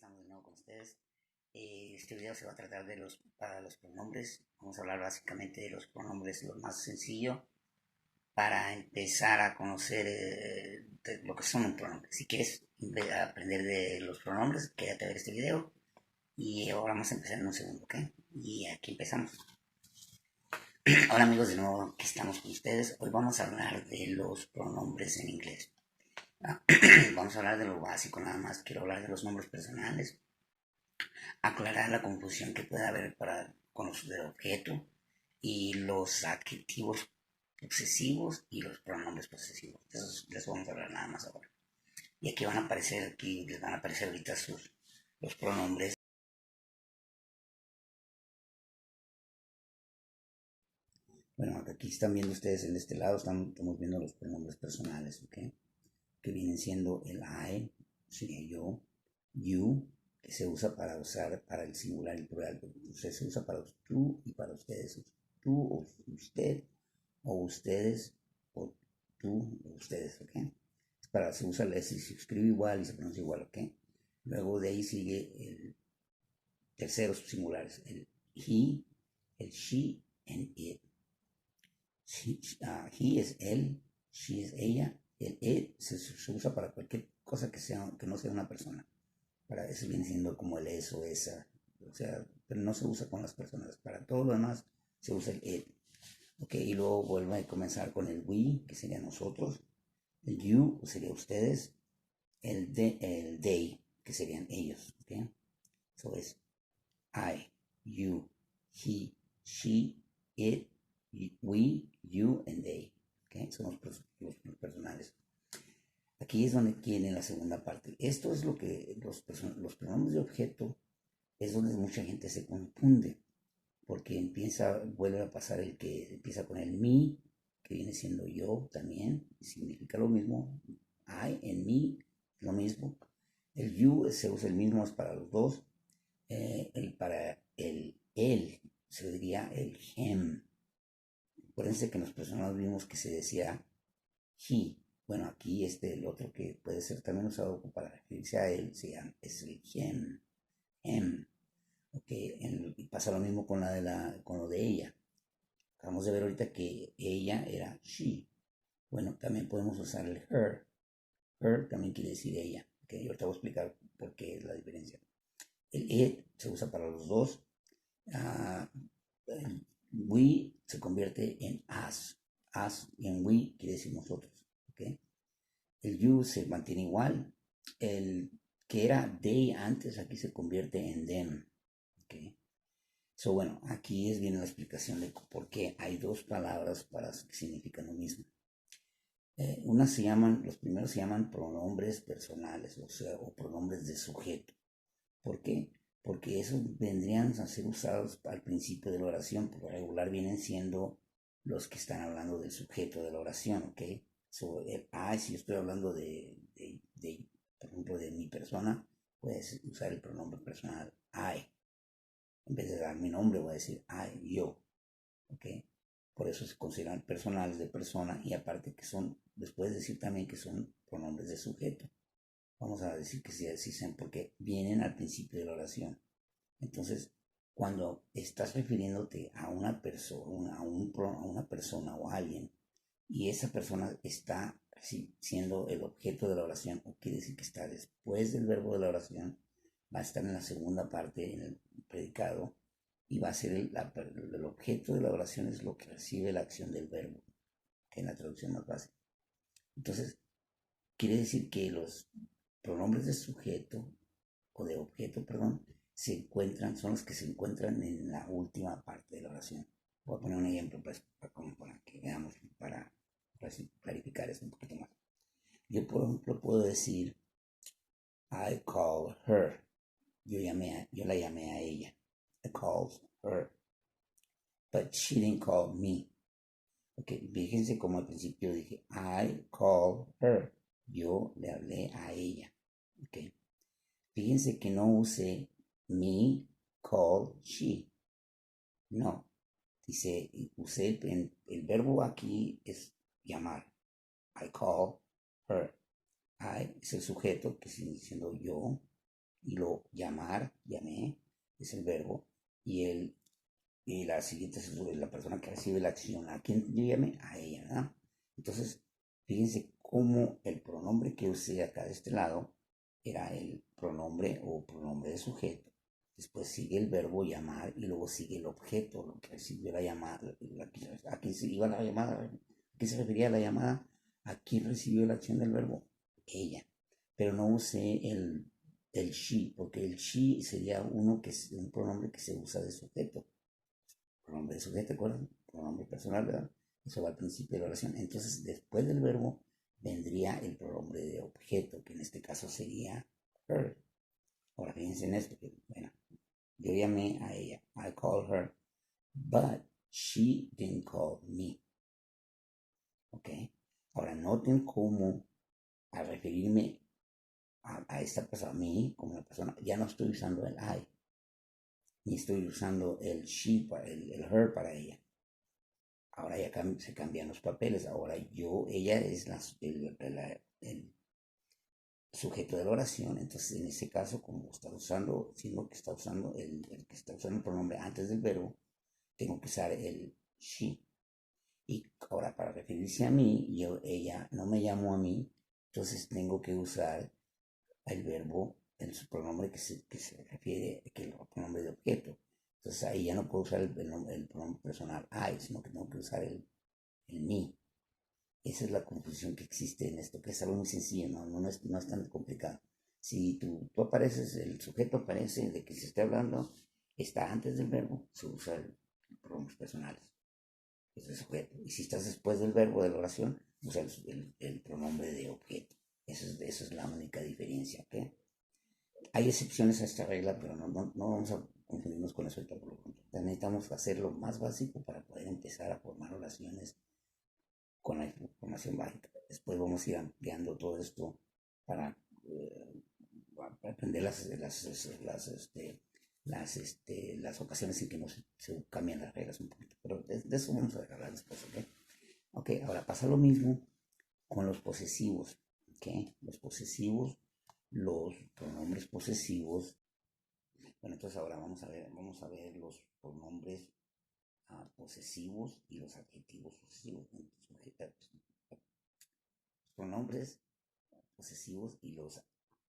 estamos de nuevo con ustedes. Este video se va a tratar de para los pronombres. Vamos a hablar básicamente de los pronombres, lo más sencillo, para empezar a conocer lo que son un pronombre. Si quieres aprender de los pronombres, quédate a ver este video. Y ahora vamos a empezar en un segundo, ¿ok? Y aquí empezamos. Hola amigos, de nuevo aquí estamos con ustedes. Hoy vamos a hablar de los pronombres en inglés. Vamos a hablar de lo básico nada más. Quiero hablar de los nombres personales, aclarar la confusión que puede haber con los del objeto y los adjetivos posesivos y los pronombres posesivos. De eso les vamos a hablar nada más ahora. Y aquí les van a aparecer ahorita los pronombres. Bueno, aquí están viendo ustedes en este lado, estamos viendo los pronombres personales, ¿ok? Que vienen siendo el I, sería yo, you, que se usa para el singular y el plural. Se usa para tú y para ustedes. Tú o usted, o ustedes, o tú o ustedes, ¿ok? Se usa el S y se escribe igual y se pronuncia igual, ¿ok? Luego de ahí sigue el terceros singulares, el he, el she, and it. He es él, she es ella, el it se usa para cualquier cosa que no sea una persona. Para eso viene siendo como el eso, esa, o sea, pero no se usa con las personas. Para todo lo demás se usa el it. Ok, y luego vuelve a comenzar con el we, que sería nosotros, el you, que sería ustedes, el they, que serían ellos. Ok, eso es I, you, he, she, it, we, you, and they. Okay, son los personales. Aquí es donde viene la segunda parte. Esto es lo que los pronombres de objeto es donde mucha gente se confunde, porque vuelve a pasar el que empieza con el me, que viene siendo yo también, significa lo mismo. I en me, lo mismo. El you se usa el mismo, es para los dos. Para el él se diría el him. Acuérdense que en los personajes vimos que se decía he. Bueno, aquí el otro que puede ser también usado para referirse a él es el him. Okay, y pasa lo mismo con lo de ella. Acabamos de ver ahorita que ella era she. Bueno, también podemos usar el her. Her también quiere decir ella. Okay, ahorita voy a explicar por qué es la diferencia. El it se usa para los dos. El we se convierte en us. Us y en we quiere decir nosotros. ¿Okay? El you se mantiene igual. El que era they antes aquí se convierte en them. ¿Okay? So, bueno, aquí viene la explicación de por qué hay dos palabras que significan lo mismo. Los primeros se llaman pronombres personales, o sea, o pronombres de sujeto. ¿Por qué? Porque esos vendrían a ser usados al principio de la oración. Por lo regular vienen siendo los que están hablando del sujeto de la oración, ¿ok? So, si yo estoy hablando por ejemplo, de mi persona, puedes usar el pronombre personal I. En vez de dar mi nombre, voy a decir yo, ¿ok? Por eso se consideran personales de persona y aparte después decir también que son pronombres de sujeto. Vamos a decir que sí existen porque vienen al principio de la oración. Entonces, cuando estás refiriéndote a una persona, a una persona o a alguien, y esa persona está siendo el objeto de la oración, o quiere decir que está después del verbo de la oración, va a estar en la segunda parte, en el predicado, y va a ser el objeto de la oración es lo que recibe la acción del verbo, que es la traducción más básica. Entonces, quiere decir que los pronombres de sujeto o de objeto, perdón, son los que se encuentran en la última parte de la oración. Voy a poner un ejemplo para que veamos, para clarificar esto un poquito más. Yo, por ejemplo, puedo decir I call her. Yo la llamé a ella. I called her. But she didn't call me. Ok, fíjense como al principio dije I call her. Yo le hablé a ella. Ok. Fíjense que no usé me, call, she. No. Usé el verbo aquí es llamar. I call her. I es el sujeto que sigue siendo yo. y lo llamar, llamé, es el verbo, y la siguiente es la persona que recibe la acción. ¿A quién yo llamé? A ella, ¿verdad? Entonces, fíjense cómo el pronombre que usé acá de este lado era el pronombre o pronombre de sujeto. Después sigue el verbo llamar y luego sigue el objeto, lo que recibió la llamada. ¿A quién se iba la llamada? ¿A qué se refería la llamada? ¿A quién recibió la acción del verbo? Ella. Pero no usé el she, porque el she sería un pronombre que se usa de sujeto. Pronombre de sujeto, ¿te acuerdas? Pronombre personal, ¿verdad? Eso va al principio de la oración. Entonces, después del verbo vendría el pronombre de objeto, que en este caso sería her. Ahora fíjense en esto, que, bueno, yo llamé a ella. I called her, but she didn't call me. ¿Ok? Ahora noten cómo al referirme a esta persona, a mí como la persona, ya no estoy usando el I, ni estoy usando el she, el her para ella. Ahora ya se cambian los papeles. Ahora ella es el sujeto de la oración. Entonces, en ese caso, como está usando, siendo que está usando el que está usando el pronombre antes del verbo, tengo que usar el she. Y ahora, para referirse a mí, ella no me llamó a mí, entonces tengo que usar el verbo, el pronombre que se refiere, que el pronombre de objeto. Entonces ahí ya no puedo usar el pronombre personal I, sino que tengo que usar el me. Esa es la confusión que existe en esto, que es algo muy sencillo, no es tan complicado. Si tú apareces, el sujeto aparece de que se está hablando, está antes del verbo, se usa el pronombres personales, es el sujeto. Y si estás después del verbo de la oración, usa el pronombre de objeto. Esa es la única diferencia, ¿ok? Hay excepciones a esta regla, pero no vamos a confundirnos con eso ahorita por lo pronto. Necesitamos hacer lo más básico para poder empezar a formar oraciones con la información básica. Después vamos a ir ampliando todo esto para, aprender las ocasiones en que se cambian las reglas un poquito. Pero de eso vamos a hablar después, ¿ok? Ok, ahora pasa lo mismo con los posesivos, ¿ok? Los posesivos, los pronombres posesivos. Bueno, entonces ahora vamos a ver los pronombres posesivos y los adjetivos posesivos. Pronombres posesivos y los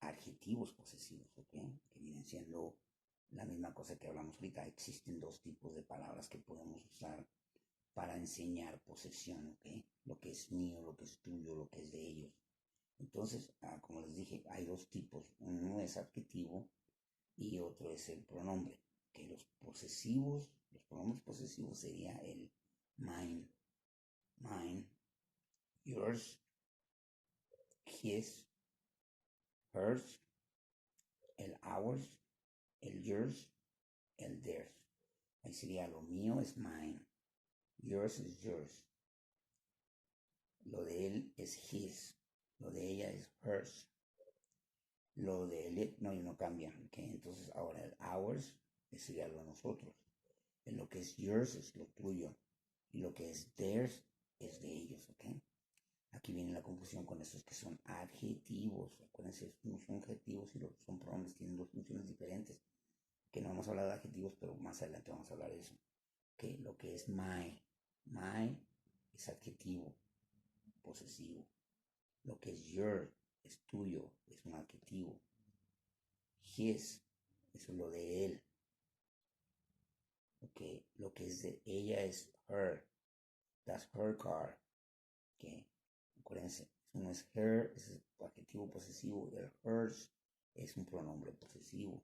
adjetivos posesivos, ¿ok? Que vienen siendo la misma cosa que hablamos ahorita. Existen dos tipos de palabras que podemos usar para enseñar posesión, ¿ok? Lo que es mío, lo que es tuyo, lo que es de ellos. Entonces, como les dije, hay dos tipos. Uno es adjetivo y otro es el pronombre. Que los pronombres posesivos sería el mine, yours, his, hers, el ours, el yours, el theirs. Ahí sería lo mío es mine, yours is yours, lo de él es his, lo de ella es hers, lo de él no cambian, ¿okay? Entonces ahora el ours sería lo de nosotros, lo que es yours es lo tuyo y lo que es theirs es de ellos, ¿ok? Aquí viene la confusión con estos que son adjetivos. Acuérdense, unos son adjetivos y los son pronombres, tienen dos funciones diferentes. Que no vamos a hablar de adjetivos, pero más adelante vamos a hablar de eso. Que lo que es my es adjetivo posesivo. Lo que es your es tuyo, es un adjetivo. His es lo de él. Okay. Lo que es de ella es her. That's her car. Okay. Acuérdense, uno es her, es adjetivo posesivo. El hers es un pronombre posesivo.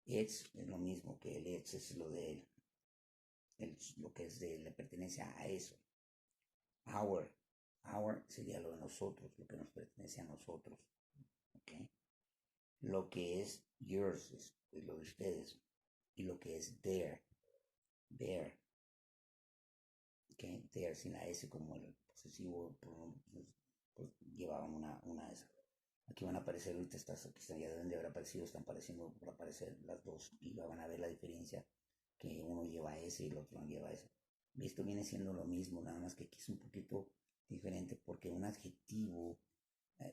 It's es lo mismo que el it's es lo de él. Lo que es de él le pertenece a eso. Our sería lo de nosotros, lo que nos pertenece a nosotros. Okay. Lo que es yours es lo de ustedes. Y lo que es their. Okay. Their sin la S como el posesivo, pues llevaban una S. Aquí van a aparecer, ahorita ya deben de haber aparecido, están apareciendo por aparecer las dos y van a ver la diferencia, que uno lleva S y el otro no lleva S. Esto viene siendo lo mismo, nada más que aquí es un poquito diferente porque un adjetivo,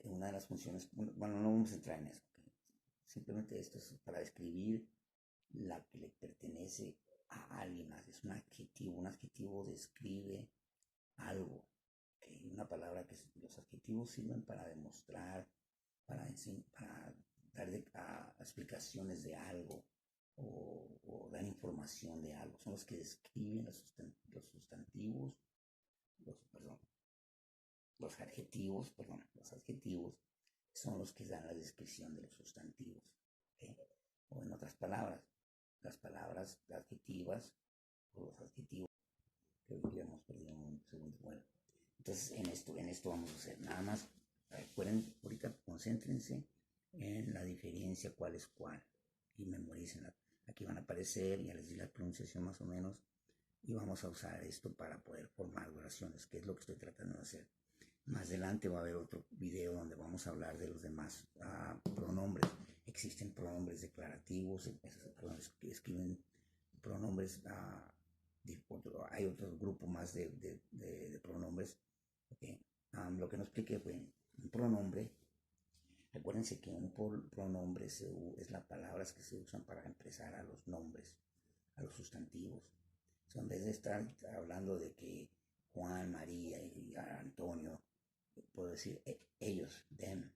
una de las funciones, bueno, no vamos a entrar en eso, Simplemente esto es para describir la que le pertenece a alguien más. Es un adjetivo describe algo. Una palabra que los adjetivos sirven para demostrar, para dar explicaciones de algo o dar información de algo. Son los que describen los sustantivos, perdón, los adjetivos son los que dan la descripción de los sustantivos. ¿Okay? O en otras palabras, las palabras adjetivas o los adjetivos, creo que ya hemos perdido un segundo. Bueno, entonces en esto vamos a hacer nada más. Recuerden, ahorita concéntrense en la diferencia, cuál es cuál, y memoricenla. Aquí van a aparecer, ya les di la pronunciación más o menos, y vamos a usar esto para poder formar oraciones, que es lo que estoy tratando de hacer. Más adelante va a haber otro video donde vamos a hablar de los demás pronombres. Existen pronombres declarativos, que escriben pronombres, hay otro grupo más de pronombres. Okay. Lo que no expliqué fue un pronombre. Recuérdense que un pronombre es las palabras que se usan para expresar a los nombres, a los sustantivos. O sea, en vez de estar hablando de que Juan, María y Antonio, puedo decir ellos, them,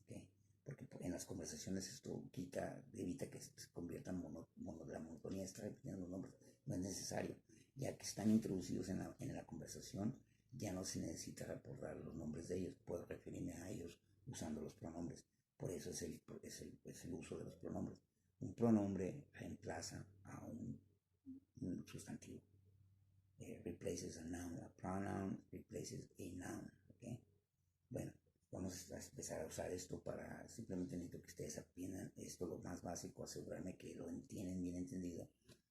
¿okay? Porque en las conversaciones esto evita que se convierta en la monotonía, estar repitiendo los nombres, no es necesario, ya que están introducidos en la conversación, ya no se necesita recordar los nombres de ellos, puedo referirme a ellos usando los pronombres, por eso es el uso de los pronombres. Un pronombre reemplaza a un sustantivo. Replaces a noun, a pronoun replaces a noun, ¿ok? Bueno, vamos a empezar a usar esto para, simplemente necesito que ustedes aprendan esto lo más básico, asegurarme que lo entienden bien entendido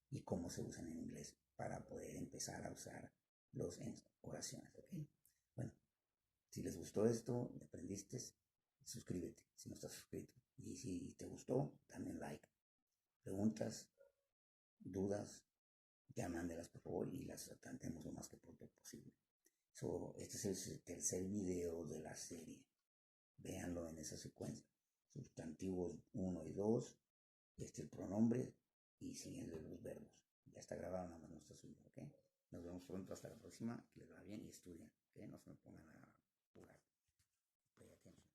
y cómo se usan en inglés para poder empezar a usarlos en oraciones, ¿ok? Bueno, si les gustó esto, aprendiste, suscríbete si no estás suscrito. Y si te gustó, también like. Preguntas, dudas, ya mándelas por favor y las tratemos lo más que pronto posible. Este es el tercer video de la serie. Véanlo en esa secuencia. Sustantivos 1 y 2, el pronombre y siguiendo los verbos. Ya está grabado, nada más no está subido, ¿ok? Nos vemos pronto, hasta la próxima, que les va bien y estudien, ¿ok? No se me pongan a jugar. Pay attention.